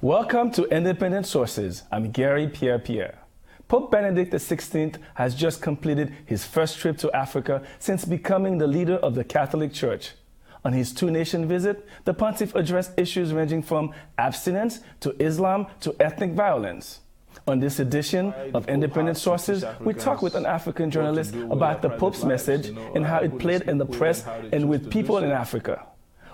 Welcome to Independent Sources. I'm Garry Pierre-Pierre. Pope Benedict XVI has just completed his first trip to Africa since becoming the leader of the Catholic Church. On his two-nation visit, the pontiff addressed issues ranging from abstinence to Islam to ethnic violence. On this edition of Independent Sources, we talk with an African journalist about the Pope's message and how it played in the press and with people in Africa.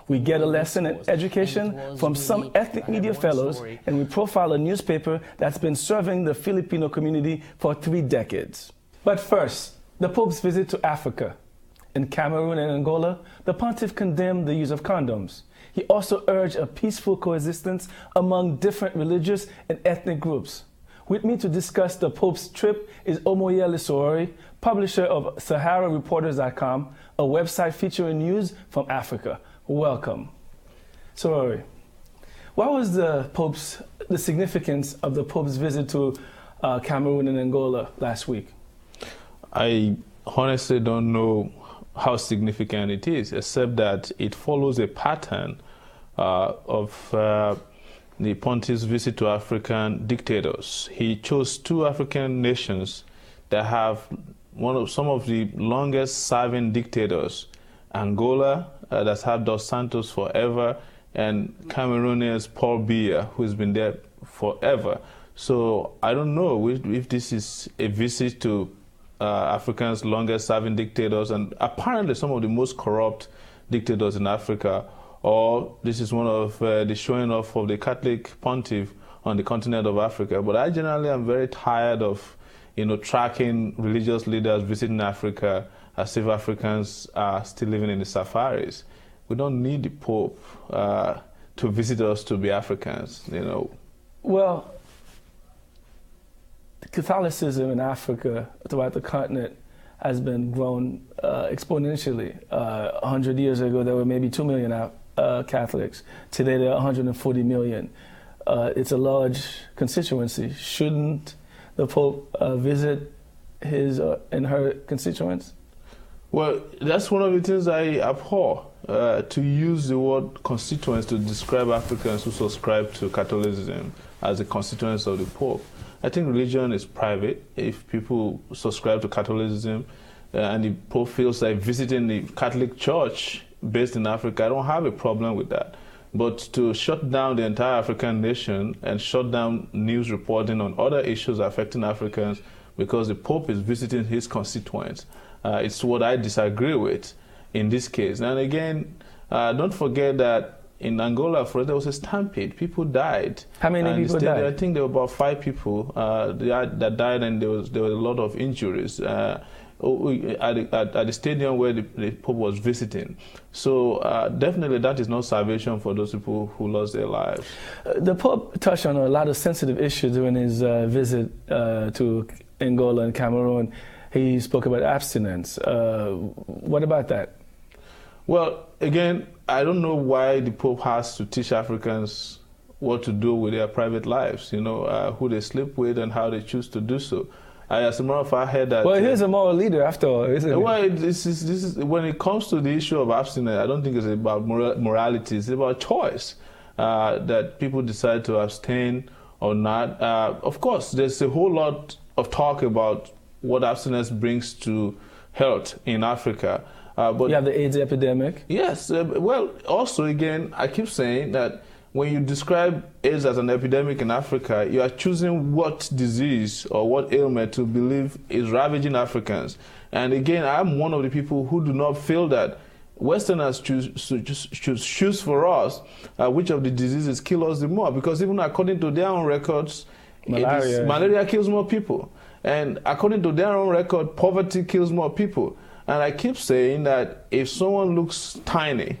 We get a lesson in education from some ethnic media fellows, and we profile a newspaper that's been serving the Filipino community for 3 decades. But first, the Pope's visit to Africa. In Cameroon and Angola, the pontiff condemned the use of condoms. He also urged a peaceful coexistence among different religious and ethnic groups. With me to discuss the Pope's trip is Omoyele Sowore, publisher of SaharaReporters.com, a website featuring news from Africa. Welcome. Sowore, what was the significance of the Pope's visit to Cameroon and Angola last week? I honestly don't know how significant it is, except that it follows a pattern of the pontiff's visit to African dictators. He chose 2 African nations that have some of the longest serving dictators. Angola, that's had Dos Santos forever, and Cameroonians Paul Biya, who's been there forever. So I don't know if this is a visit to Africa's longest serving dictators and apparently some of the most corrupt dictators in Africa, or this is one of the showing off of the Catholic pontiff on the continent of Africa. But I generally am very tired of tracking religious leaders visiting Africa as if Africans are still living in the safaris. We don't need the Pope to visit us to be Africans, Well, Catholicism in Africa, throughout the continent, has been grown exponentially. 100 years ago, there were maybe 2 million Catholics. Today, there are 140 million. It's a large constituency. Shouldn't the Pope visit his and her constituents? Well, that's one of the things I abhor, to use the word constituents to describe Africans who subscribe to Catholicism as the constituents of the Pope. I think religion is private. If people subscribe to Catholicism and the Pope feels like visiting the Catholic Church based in Africa, I don't have a problem with that. But to shut down the entire African nation and shut down news reporting on other issues affecting Africans because the Pope is visiting his constituents, it's what I disagree with in this case. And again, don't forget that in Angola, there was a stampede. People died. How many people died? I think there were about 5 people that died, and there were a lot of injuries at the stadium where the Pope was visiting. So definitely that is not salvation for those people who lost their lives. The Pope touched on a lot of sensitive issues during his visit to Angola and Cameroon. He spoke about abstinence. What about that? Well, again, I don't know why the Pope has to teach Africans what to do with their private lives, who they sleep with and how they choose to do so. As a matter of fact, I heard that... Well, he's a moral leader, after all, isn't he? Well, this is, when it comes to the issue of abstinence, I don't think it's about morality. It's about choice, that people decide to abstain or not. Of course, there's a whole lot of talk about what abstinence brings to health in Africa. But you have the AIDS epidemic. Yes. Well, also, again, I keep saying that when you describe AIDS as an epidemic in Africa, you are choosing what disease or what ailment to believe is ravaging Africans. And again, I'm one of the people who do not feel that Westerners choose for us which of the diseases kill us the more, because even according to their own records, malaria kills more people. And according to their own record, poverty kills more people. And I keep saying that if someone looks tiny,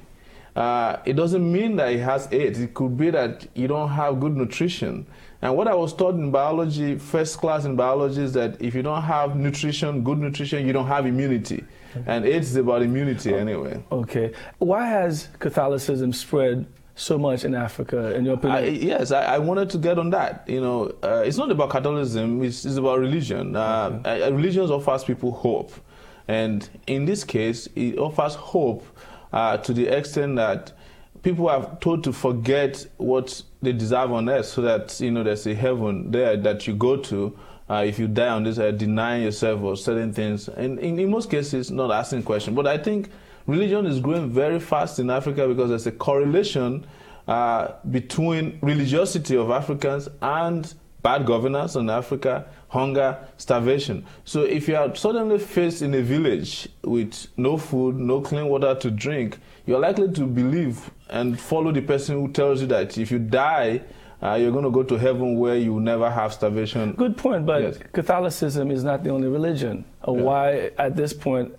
it doesn't mean that he has AIDS. It could be that you don't have good nutrition. And what I was taught in biology, first class in biology, is that if you don't have nutrition, good nutrition, you don't have immunity. Okay. And AIDS is about immunity anyway. Okay. Why has Catholicism spread so much in Africa, in your opinion? Yes, I wanted to get on that. It's not about Catholicism, it's about religion. Religion offers people hope. And in this case, it offers hope to the extent that people are told to forget what they deserve on earth, so that there's a heaven there that you go to if you die on this earth, denying yourself of certain things, and in most cases not asking questions. But I think religion is growing very fast in Africa because there's a correlation between religiosity of Africans and bad governance in Africa, hunger, starvation. So if you are suddenly faced in a village with no food, no clean water to drink, you're likely to believe and follow the person who tells you that if you die, you're going to go to heaven where you will never have starvation. Good point, but Catholicism is not the only religion. Why, at this point,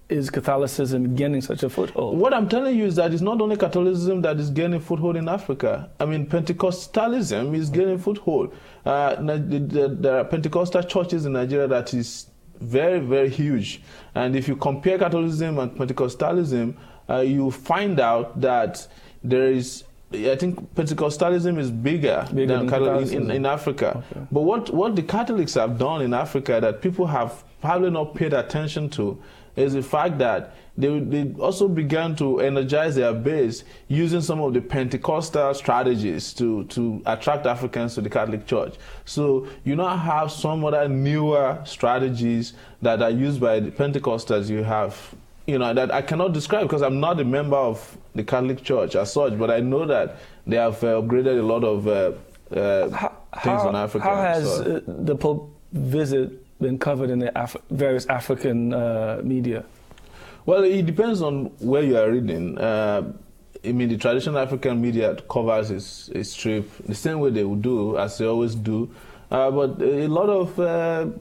is Catholicism gaining such a foothold? What I'm telling you is that it's not only Catholicism that is gaining foothold in Africa. I mean, Pentecostalism is gaining foothold. There are Pentecostal churches in Nigeria that is very, very huge. And if you compare Catholicism and Pentecostalism, you find out that there is, I think Pentecostalism is bigger than Catholicism in Africa. Okay. But what the Catholics have done in Africa that people have probably not paid attention to is the fact that they also began to energize their base using some of the Pentecostal strategies to attract Africans to the Catholic Church. So you now have some other newer strategies that are used by the Pentecostals. You have, that I cannot describe because I'm not a member of the Catholic Church as such, but I know that they have upgraded a lot of things in Africa. How has the Pope visit been covered in the various African media? Well, it depends on where you are reading. I mean, the traditional African media covers his trip the same way they would do, as they always do. But a lot of,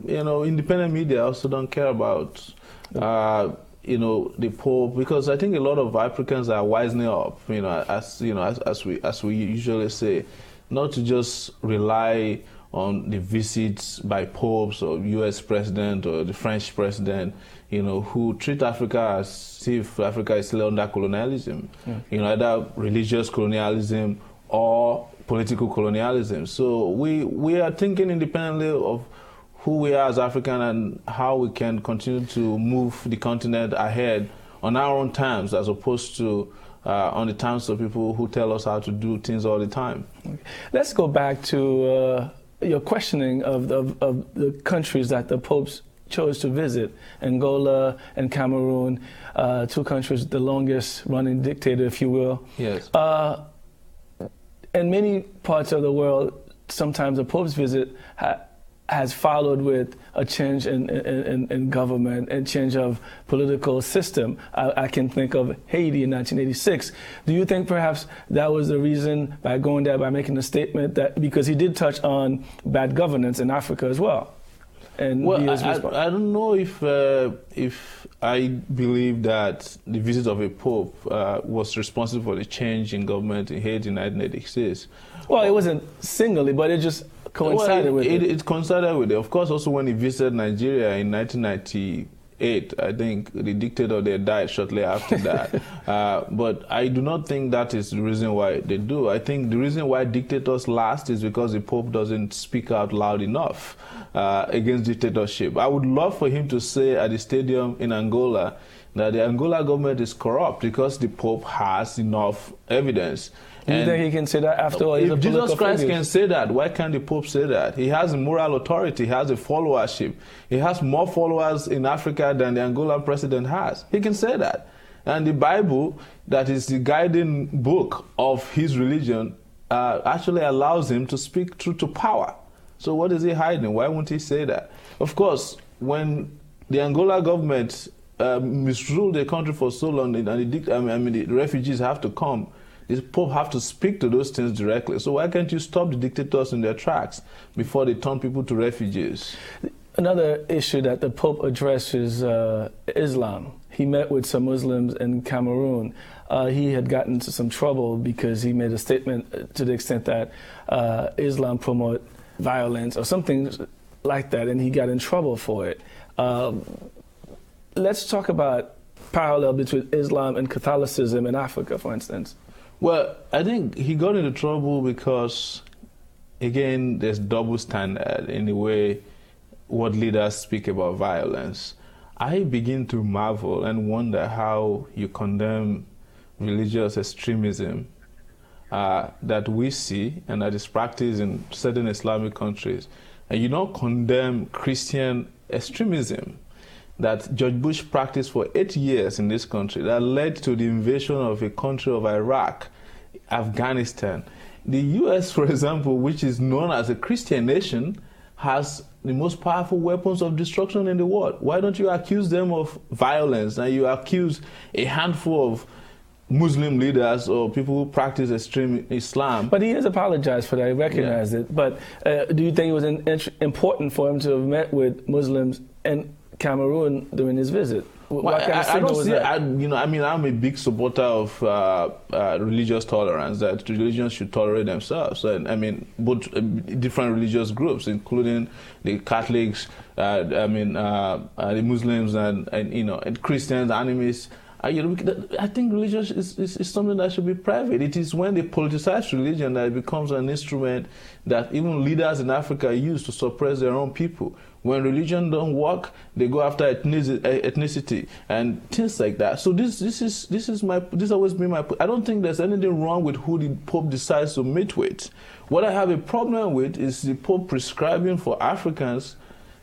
independent media also don't care about, the Pope, because I think a lot of Africans are wisening up, as we usually say, not to just rely on the visits by popes or U.S. president or the French president, who treat Africa as if Africa is still under colonialism, either religious colonialism or political colonialism. So we are thinking independently of who we are as African and how we can continue to move the continent ahead on our own terms, as opposed to on the terms of people who tell us how to do things all the time. Okay. Let's go back to your questioning of the countries that the popes chose to visit, Angola and Cameroon, two countries with the longest running dictator, if you will. Yes. In many parts of the world, sometimes a pope's visit has followed with a change in government and change of political system. I can think of Haiti in 1986. Do you think perhaps that was the reason by going there, by making a statement that, because he did touch on bad governance in Africa as well? And well, I don't know if I believe that the visit of a pope was responsible for the change in government in Haiti in 1986. Well, it wasn't singly, but it just coincided with it. It coincided with it. Of course, also when he visited Nigeria in 1998, I think the dictator there died shortly after that. But I do not think that is the reason why they do. I think the reason why dictators last is because the Pope doesn't speak out loud enough against dictatorship. I would love for him to say at the stadium in Angola that the Angola government is corrupt because the Pope has enough evidence. Do you think he can say that after all? If Jesus Christ can say that, why can't the Pope say that? He has moral authority. He has a followership. He has more followers in Africa than the Angolan president has. He can say that. And the Bible, that is the guiding book of his religion, actually allows him to speak truth to power. So what is he hiding? Why won't he say that? Of course, when the Angola government misruled the country for so long, and the refugees have to come, the Pope have to speak to those things directly. So why can't you stop the dictators in their tracks before they turn people to refugees? Another issue that the Pope addressed is Islam. He met with some Muslims in Cameroon. He had gotten into some trouble because he made a statement to the extent that Islam promote violence or something like that, and he got in trouble for it. Let's talk about parallel between Islam and Catholicism in Africa, for instance. Well, I think he got into trouble because, again, there's double standard in the way what leaders speak about violence. I begin to marvel and wonder how you condemn religious extremism that we see and that is practiced in certain Islamic countries, and you don't condemn Christian extremism that George Bush practiced for 8 years in this country that led to the invasion of a country of Iraq, Afghanistan. The U.S., for example, which is known as a Christian nation, has the most powerful weapons of destruction in the world. Why don't you accuse them of violence and you accuse a handful of Muslim leaders or people who practice extreme Islam? But he has apologized for that. He recognized it. But do you think it was important for him to have met with Muslims in Cameroon during his visit? Well, I don't see. I'm a big supporter of religious tolerance. That religions should tolerate themselves. And I mean, both different religious groups, including the Catholics, the Muslims, and Christians, animists. I think religion is something that should be private. It is when they politicize religion that it becomes an instrument that even leaders in Africa use to suppress their own people. When religion don't work, they go after ethnicity and things like that. So this always been my. I don't think there's anything wrong with who the Pope decides to meet with. What I have a problem with is the Pope prescribing for Africans,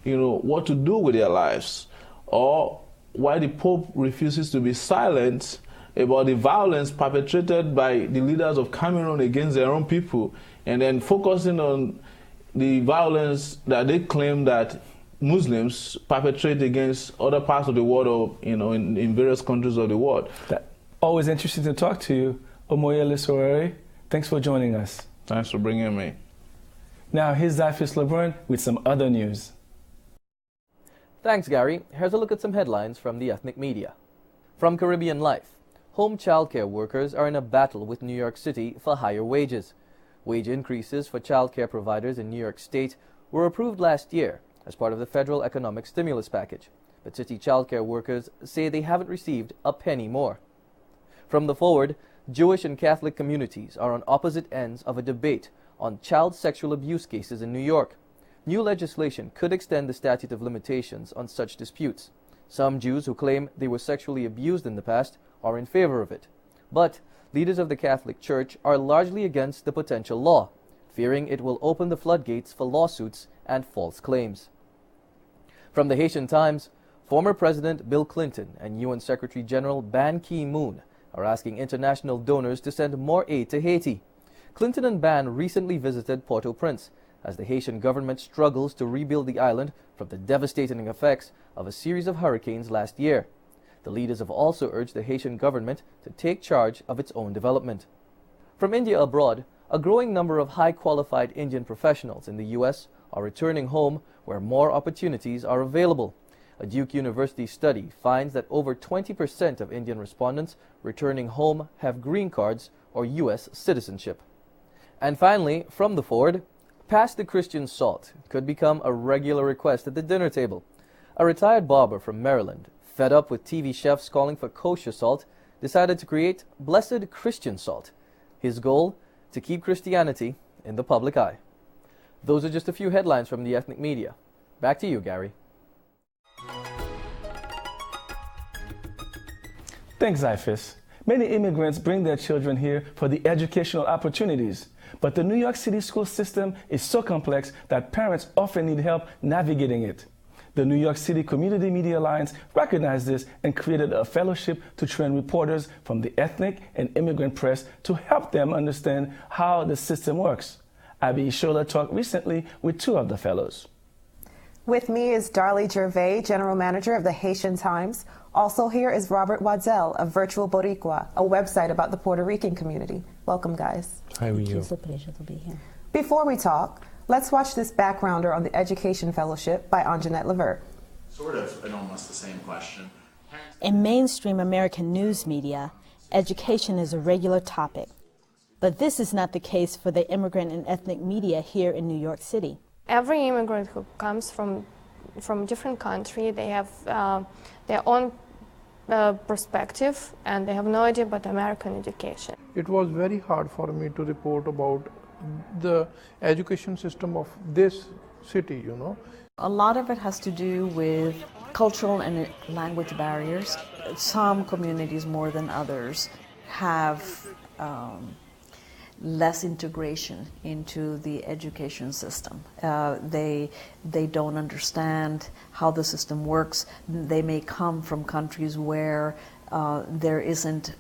what to do with their lives, or why the Pope refuses to be silent about the violence perpetrated by the leaders of Cameroon against their own people, and then focusing on the violence that they claim that Muslims perpetrate against other parts of the world, or in various countries of the world. Always interesting to talk to you, Omoyele Sowore. Thanks for joining us. Thanks for bringing me. Now here's Zyphus Lebrun with some other news. Thanks, Garry. Here's a look at some headlines from the ethnic media. From Caribbean Life, home childcare workers are in a battle with New York City for higher wages. Wage increases for childcare providers in New York State were approved last year as part of the federal economic stimulus package, but city childcare workers say they haven't received a penny more. From the Forward, Jewish and Catholic communities are on opposite ends of a debate on child sexual abuse cases in New York. New legislation could extend the statute of limitations on such disputes. Some Jews who claim they were sexually abused in the past are in favor of it. But leaders of the Catholic Church are largely against the potential law, fearing it will open the floodgates for lawsuits and false claims. From the Haitian Times, former President Bill Clinton and UN Secretary General Ban Ki-moon are asking international donors to send more aid to Haiti. Clinton and Ban recently visited Port-au-Prince as the Haitian government struggles to rebuild the island from the devastating effects of a series of hurricanes last year. The leaders have also urged the Haitian government to take charge of its own development. From India abroad, a growing number of high-qualified Indian professionals in the U.S. are returning home where more opportunities are available. A Duke University study finds that over 20% of Indian respondents returning home have green cards or U.S. citizenship. And finally, from the Forward, pass the Christian salt could become a regular request at the dinner table. A retired barber from Maryland, fed up with TV chefs calling for kosher salt, decided to create Blessed Christian Salt. His goal? To keep Christianity in the public eye. Those are just a few headlines from the ethnic media. Back to you, Garry. Thanks, Zyphus. Many immigrants bring their children here for the educational opportunities. But the New York City school system is so complex that parents often need help navigating it. The New York City Community Media Alliance recognized this and created a fellowship to train reporters from the ethnic and immigrant press to help them understand how the system works. Abi Ishola talked recently with two of the fellows. With me is Darlie Gervais, General Manager of the Haitian Times. Also here is Robert Waddell of Virtual Boricua, a website about the Puerto Rican community. Welcome, guys. How are you? It's a pleasure to be here. Before we talk, let's watch this backgrounder on the Education Fellowship by Anjanette Levert. Sort of, but almost the same question. In mainstream American news media, education is a regular topic. But this is not the case for the immigrant and ethnic media here in New York City. Every immigrant who comes from different country, they have their own perspective, and they have no idea about American education. It was very hard for me to report about the education system of this city, you know. A lot of it has to do with cultural and language barriers. Some communities more than others have less integration into the education system. They don't understand how the system works. They may come from countries where there isn't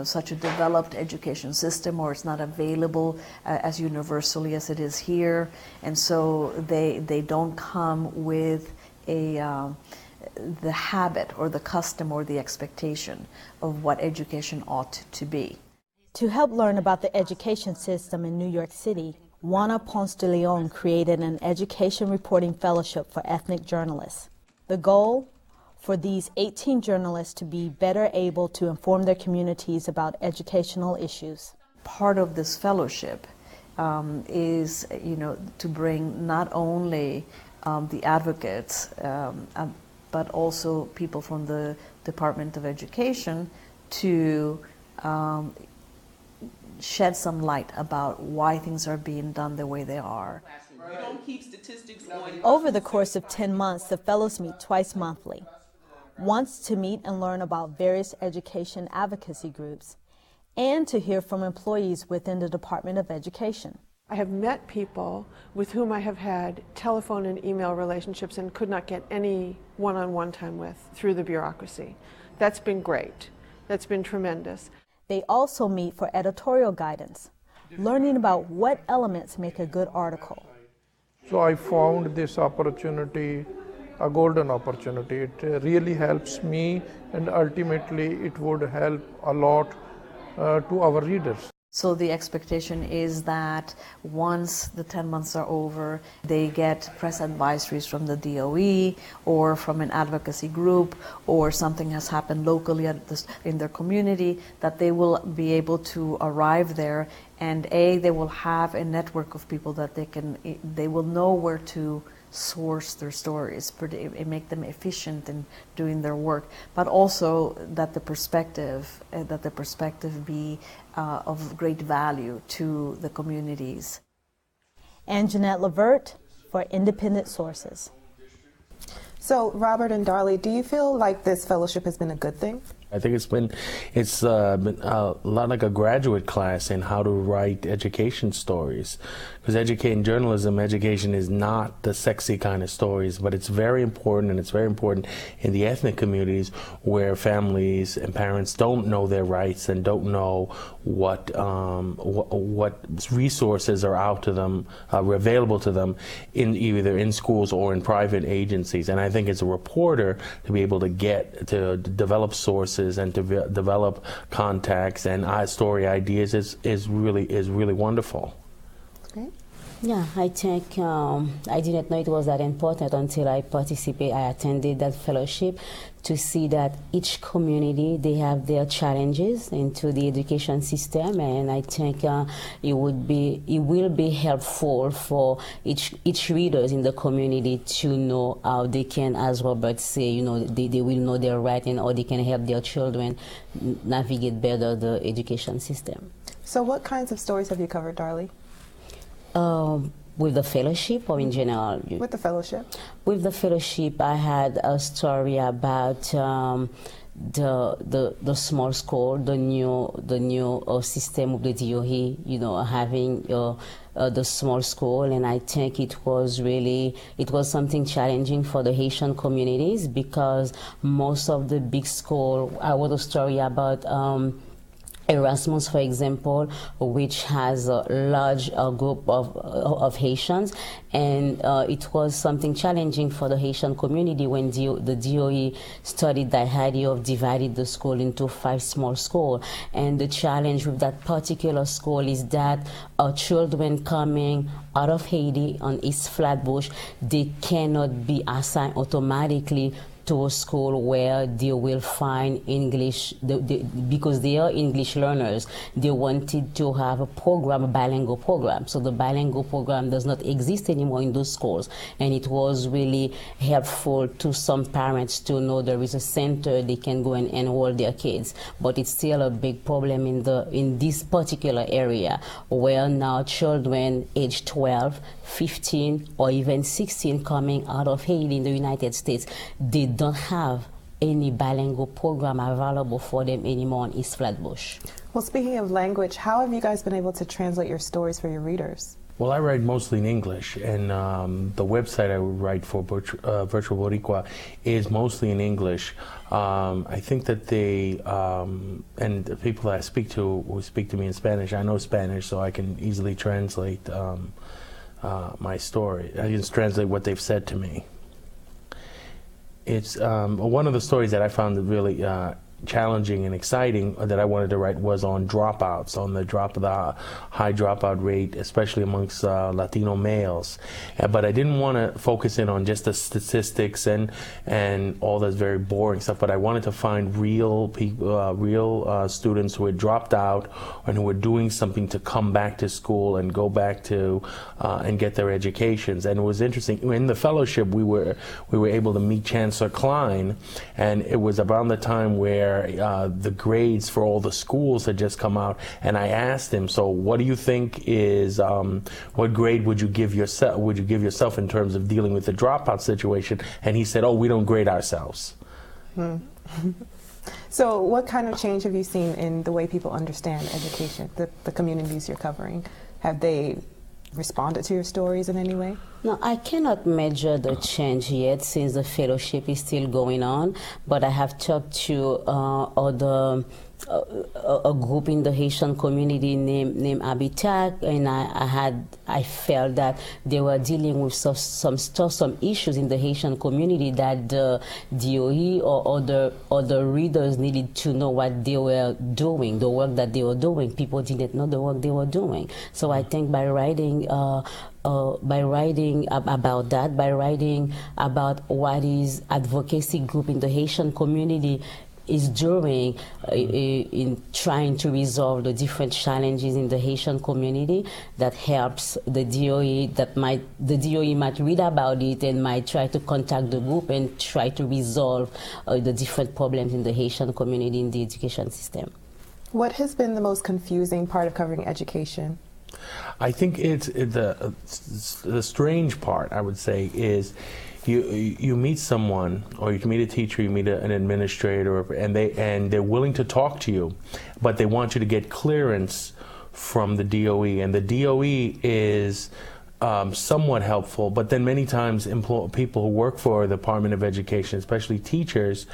such a developed education system, or it's not available as universally as it is here, and so they don't come with the habit or the custom or the expectation of what education ought to be. To help learn about the education system in New York City, Juana Ponce de León created an education reporting fellowship for ethnic journalists. The goal? For these 18 journalists to be better able to inform their communities about educational issues. Part of this fellowship is, to bring not only the advocates, but also people from the Department of Education to shed some light about why things are being done the way they are. Over the course of 10 months, the fellows meet twice monthly. Once to meet and learn about various education advocacy groups, and to hear from employees within the Department of Education. I have met people with whom I have had telephone and email relationships and could not get any one-on-one time with through the bureaucracy. That's been great. That's been tremendous. They also meet for editorial guidance, learning about what elements make a good article. So I found this opportunity a golden opportunity. It really helps me, and ultimately it would help a lot to our readers. So the expectation is that once the 10 months are over, they get press advisories from the DOE or from an advocacy group, or something has happened locally in their community, that they will be able to arrive there, and they will have a network of people that they will know where to source their stories, make them efficient in doing their work, but also that the perspective be of great value to the communities. And Jeanette Levert for Independent Sources. So, Robert and Darlie, do you feel like this fellowship has been a good thing? I think it's been a lot like a graduate class in how to write education stories. Because educating journalism, education is not the sexy kind of stories, but it's very important, and it's very important in the ethnic communities where families and parents don't know their rights and don't know what resources are out to them, are available to them, either in schools or in private agencies. And I think as a reporter, to be able to develop sources and to develop contacts and story ideas is really wonderful. Okay. Yeah, I think I didn't know it was that important until I attended that fellowship, to see that each community, they have their challenges into the education system, and I think it will be helpful for each readers in the community to know how they can, as Robert say, they will know their right and how they can help their children navigate better the education system. So what kinds of stories have you covered, Darlie? With the fellowship, or in general? With the fellowship. With the fellowship, I had a story about the small school, the new system of the DOE, having the small school, and I think it was something challenging for the Haitian communities, because most of the big school, I wrote a story about Erasmus, for example, which has a large group of Haitians, and it was something challenging for the Haitian community when the DOE studied the idea of dividing the school into 5 small schools. And the challenge with that particular school is that children coming out of Haiti on East Flatbush, they cannot be assigned automatically to a school where they will find English, because they are English learners. They wanted to have a bilingual program. So the bilingual program does not exist anymore in those schools. And it was really helpful to some parents to know there is a center they can go and enroll their kids. But it's still a big problem in this particular area, where now children aged 12, 15, or even 16 coming out of Haiti in the United States, they don't have any bilingual program available for them anymore in East Flatbush. Well, speaking of language, how have you guys been able to translate your stories for your readers? Well, I write mostly in English, and the website I write for Virtual Boricua is mostly in English. I think that they, and the people that I speak to who speak to me in Spanish, I know Spanish, so I can easily translate my story. I can translate what they've said to me. It's one of the stories that I found really challenging and exciting that I wanted to write was on dropouts, on the high dropout rate, especially amongst Latino males. But I didn't want to focus in on just the statistics and all this very boring stuff. But I wanted to find real people, real students who had dropped out and who were doing something to come back to school and go back to and get their educations. And it was interesting. In the fellowship, we were able to meet Chancellor Klein, and it was around the time where the grades for all the schools had just come out, and I asked him, so what do you think is, what grade would you give yourself in terms of dealing with the dropout situation? And he said, oh, we don't grade ourselves. So what kind of change have you seen in the way people understand education, the communities you're covering? Have they responded to your stories in any way? No, I cannot measure the change yet since the fellowship is still going on, but I have talked to a group in the Haitian community named Abi Ishola, and I felt that they were dealing with some issues in the Haitian community that the DOE or other readers needed to know what they were doing, the work that they were doing. People didn't know the work they were doing. So I think by writing about that, by writing about what is advocacy group in the Haitian community is doing in trying to resolve the different challenges in the Haitian community, that helps the DOE, the DOE might read about it and might try to contact the group and try to resolve the different problems in the Haitian community in the education system. What has been the most confusing part of covering education? I think the strange part, I would say, is you meet someone, or you meet a teacher, you meet an administrator, and they're willing to talk to you, but they want you to get clearance from the DOE, and the DOE is somewhat helpful, but then many times people who work for the Department of Education, especially teachers,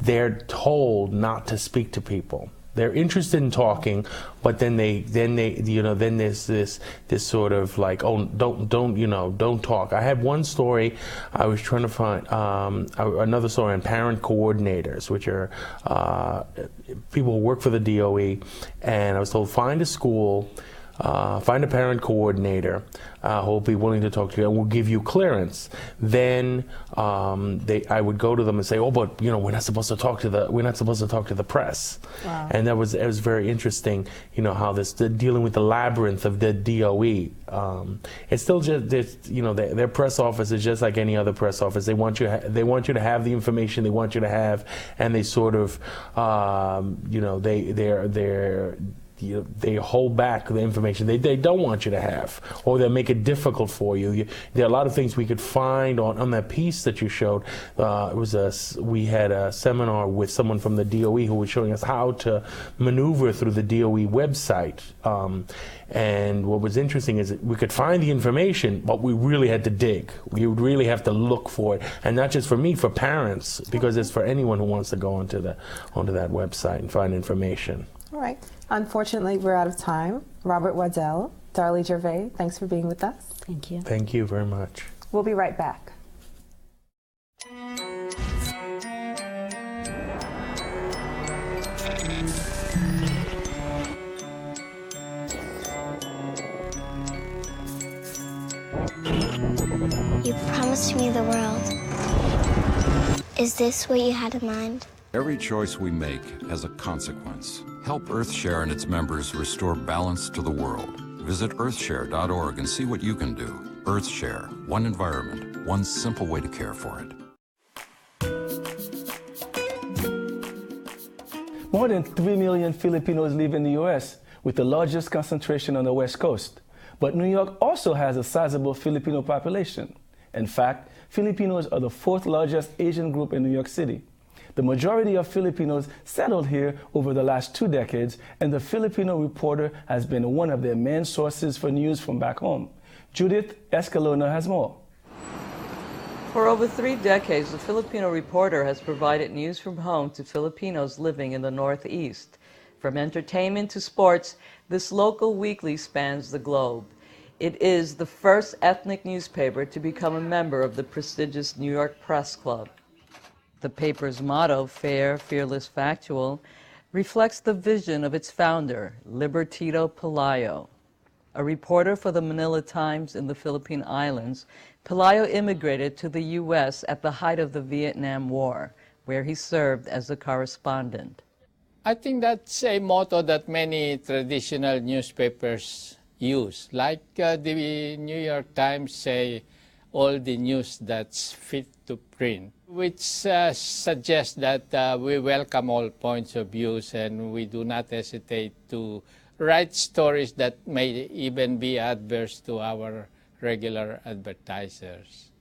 they're told not to speak to people. They're interested in talking, but then there's this sort of like, oh, don't talk. I had one story. I was trying to find another story on parent coordinators, which are people who work for the DOE, and I was told, find a school, find a parent coordinator who will be willing to talk to you and will give you clearance. Then I would go to them and say, oh, but we're not supposed to talk to the press. Wow. And it was very interesting, how dealing with the labyrinth of the DOE. It's still just their press office is just like any other press office. They want you to have the information they want you to have, and they sort of they hold back the information they don't want you to have, or they make it difficult for you. There are a lot of things we could find on that piece that you showed. We had a seminar with someone from the DOE who was showing us how to maneuver through the DOE website. And what was interesting is that we could find the information, but we really had to dig. We would really have to look for it, and not just for me, for parents, because it's for anyone who wants to go onto that website and find information. All right. Unfortunately, we're out of time. Robert Waddell, Darlie Gervais, thanks for being with us. Thank you. Thank you very much. We'll be right back. You promised me the world. Is this what you had in mind? Every choice we make has a consequence. Help EarthShare and its members restore balance to the world. Visit earthshare.org and see what you can do. EarthShare, one environment, one simple way to care for it. More than 3 million Filipinos live in the U.S., with the largest concentration on the West Coast. But New York also has a sizable Filipino population. In fact, Filipinos are the 4th largest Asian group in New York City. The majority of Filipinos settled here over the last 2 decades, and the Filipino Reporter has been one of their main sources for news from back home. Judith Escalona has more. For over 3 decades, the Filipino Reporter has provided news from home to Filipinos living in the Northeast. From entertainment to sports, this local weekly spans the globe. It is the first ethnic newspaper to become a member of the prestigious New York Press Club. The paper's motto, Fair, Fearless, Factual, reflects the vision of its founder, Libertito Pelaya. A reporter for the Manila Times in the Philippine Islands, Pelaya immigrated to the U.S. at the height of the Vietnam War, where he served as a correspondent. I think that's a motto that many traditional newspapers use. Like the New York Times say, all the news that's fit to print, which suggests that we welcome all points of view and we do not hesitate to write stories that may even be adverse to our regular advertisers.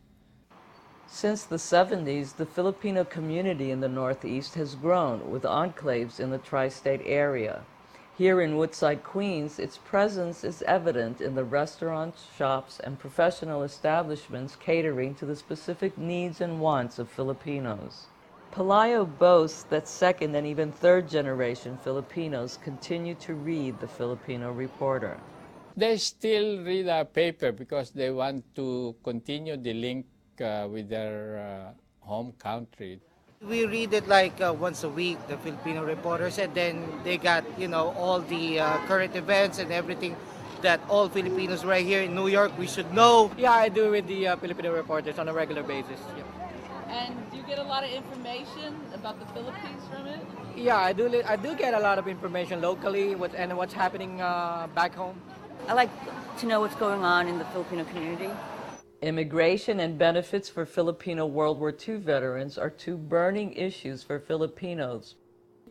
Since the 70s, the Filipino community in the Northeast has grown with enclaves in the tri-state area. Here in Woodside, Queens, its presence is evident in the restaurants, shops, and professional establishments catering to the specific needs and wants of Filipinos. Pelaya boasts that second and even third generation Filipinos continue to read the Filipino Reporter. They still read our paper because they want to continue the link with their home country. We read it like once a week, the Filipino Reporters, and then they got, all the current events and everything that all Filipinos right here in New York, we should know. Yeah, I do with the Filipino Reporters on a regular basis. Yep. And do you get a lot of information about the Philippines from it? Yeah, I do get a lot of information locally and what's happening back home. I like to know what's going on in the Filipino community. Immigration and benefits for Filipino World War II veterans are 2 burning issues for Filipinos.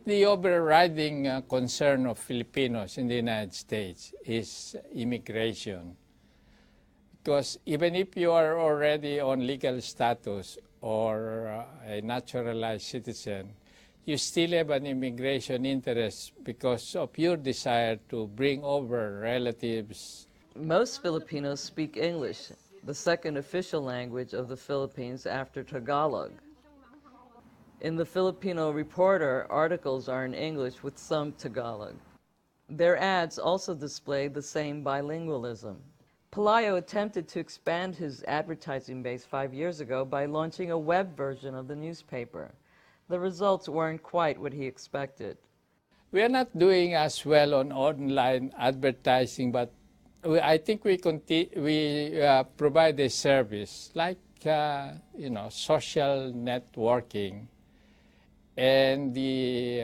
The overriding concern of Filipinos in the United States is immigration. Because even if you are already on legal status or a naturalized citizen, you still have an immigration interest because of your desire to bring over relatives. Most Filipinos speak English, the second official language of the Philippines after Tagalog. In the Filipino Reporter, articles are in English with some Tagalog. Their ads also display the same bilingualism. Pelaya attempted to expand his advertising base 5 years ago by launching a web version of the newspaper. The results weren't quite what he expected. We are not doing as well on online advertising, but I think we provide a service like social networking, and the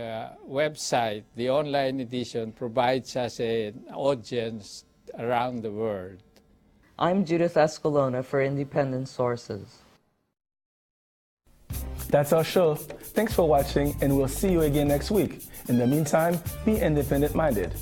website, the online edition, provides us an audience around the world. I'm Judith Escalona for Independent Sources. That's our show. Thanks for watching, and we'll see you again next week. In the meantime, be independent-minded.